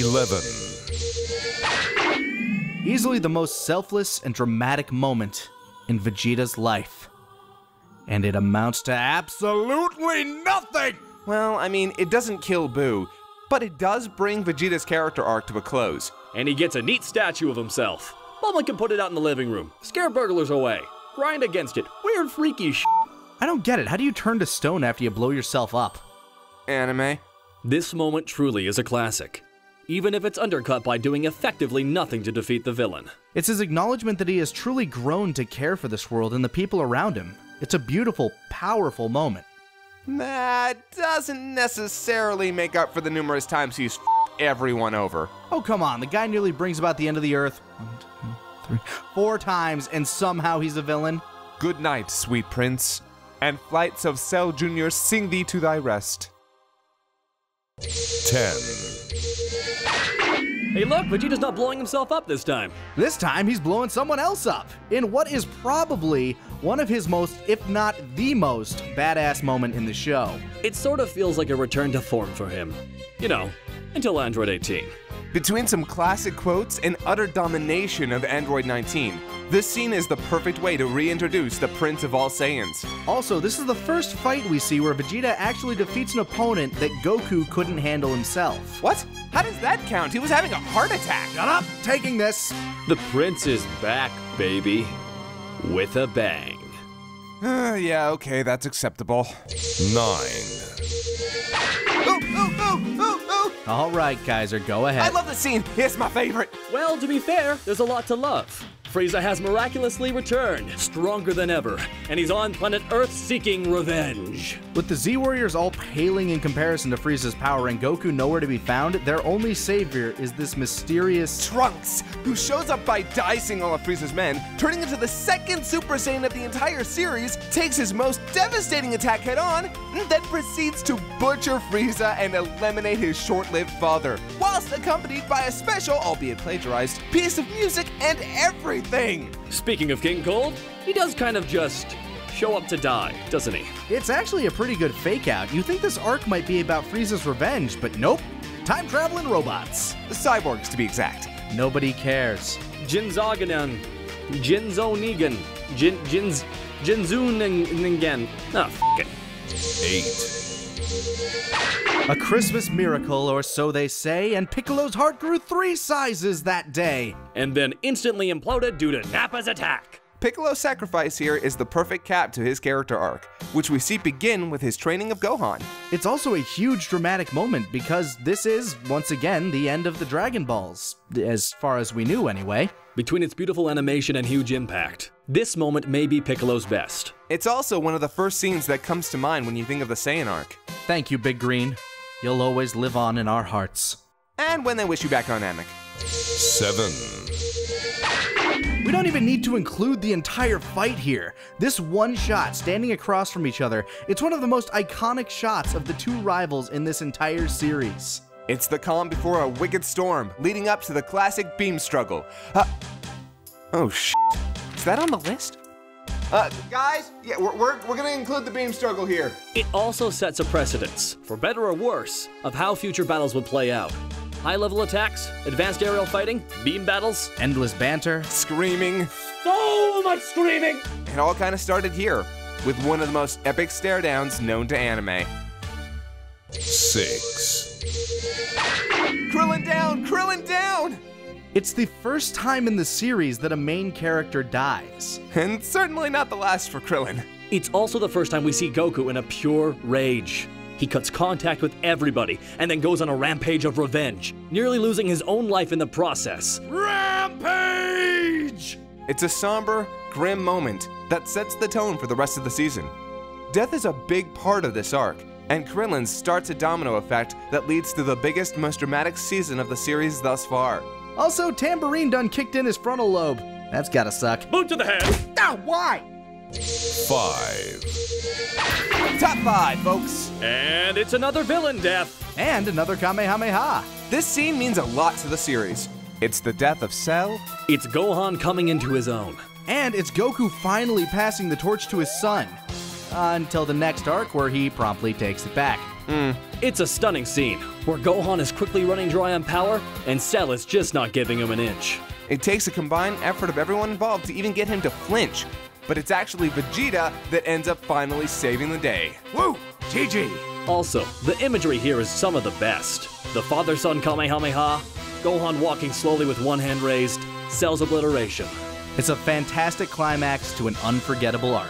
11. Easily the most selfless and dramatic moment in Vegeta's life. And it amounts to absolutely nothing! Well, I mean, it doesn't kill Boo, but it does bring Vegeta's character arc to a close. And he gets a neat statue of himself. Mama can put it out in the living room, scare burglars away, grind against it, weird freaky sh**. I don't get it. How do you turn to stone after you blow yourself up? Anime. This moment truly is a classic, even if it's undercut by doing effectively nothing to defeat the villain. It's his acknowledgement that he has truly grown to care for this world and the people around him. It's a beautiful, powerful moment. That doesn't necessarily make up for the numerous times he's everyone over. Oh, come on. The guy nearly brings about the end of the earth 1, 2, 3, 4 times, and somehow he's a villain. Good night, sweet prince, and flights of Cell Jr. sing thee to thy rest. 10. Hey look, Vegeta's not blowing himself up this time. This time, he's blowing someone else up in what is probably one of his most, if not the most, badass moment in the show. It sort of feels like a return to form for him. You know, until Android 18. Between some classic quotes and utter domination of Android 19, this scene is the perfect way to reintroduce the Prince of all Saiyans. Also, this is the first fight we see where Vegeta actually defeats an opponent that Goku couldn't handle himself. What? How does that count? He was having a heart attack. Shut up! Taking this! The prince is back, baby. With a bang. Yeah, okay, that's acceptable. 9. All right, Kaiser, go ahead. I love the scene. It's my favorite. Well, to be fair, there's a lot to love. Frieza has miraculously returned, stronger than ever, and he's on planet Earth seeking revenge. With the Z-Warriors all paling in comparison to Frieza's power and Goku nowhere to be found, their only savior is this mysterious Trunks, who shows up by dicing all of Frieza's men, turning into the second Super Saiyan of the entire series, takes his most devastating attack head-on, and then proceeds to butcher Frieza and eliminate his short-lived father, whilst accompanied by a special, albeit plagiarized, piece of music and everything. Speaking of King Cold, he does kind of just show up to die, doesn't he? It's actually a pretty good fake-out. You think this arc might be about Frieza's revenge, but nope. Time-traveling robots. Cyborgs, to be exact. Nobody cares. Jinzaganan, Jinzonigan, Jinzuningen. Oh, f it. 8. A Christmas miracle, or so they say, and Piccolo's heart grew 3 sizes that day. And then instantly imploded due to Nappa's attack. Piccolo's sacrifice here is the perfect cap to his character arc, which we see begin with his training of Gohan. It's also a huge dramatic moment because this is, once again, the end of the Dragon Balls, as far as we knew anyway. Between its beautiful animation and huge impact, this moment may be Piccolo's best. It's also one of the first scenes that comes to mind when you think of the Saiyan arc. Thank you, Big Green. You'll always live on in our hearts. And when they wish you back on Namek. 7. We don't even need to include the entire fight here. This one shot, standing across from each other, it's one of the most iconic shots of the 2 rivals in this entire series. It's the calm before a wicked storm, leading up to the classic beam struggle. Oh shit. Is that on the list? Guys, yeah, we're gonna include the beam struggle here. It also sets a precedence, for better or worse, of how future battles would play out. High-level attacks, advanced aerial fighting, beam battles, endless banter, screaming. So much screaming! It all kind of started here, with one of the most epic stare-downs known to anime. 6. Krillin down! Krillin down! It's the first time in the series that a main character dies. And certainly not the last for Krillin. It's also the first time we see Goku in a pure rage. He cuts contact with everybody and then goes on a rampage of revenge, nearly losing his own life in the process. Rampage! It's a somber, grim moment that sets the tone for the rest of the season. Death is a big part of this arc, and Krillin starts a domino effect that leads to the biggest, most dramatic season of the series thus far. Also, Tambourine done kicked in his frontal lobe. That's gotta suck. Boot to the head! Ah, why? 5. Top 5, folks. And it's another villain death. And another Kamehameha. This scene means a lot to the series. It's the death of Cell. It's Gohan coming into his own. And it's Goku finally passing the torch to his son. Until the next arc where he promptly takes it back. It's a stunning scene, where Gohan is quickly running dry on power, and Cell is just not giving him an inch. It takes a combined effort of everyone involved to even get him to flinch, but it's actually Vegeta that ends up finally saving the day. Woo! GG! Also, the imagery here is some of the best. The father-son Kamehameha, Gohan walking slowly with one hand raised, Cell's obliteration. It's a fantastic climax to an unforgettable arc.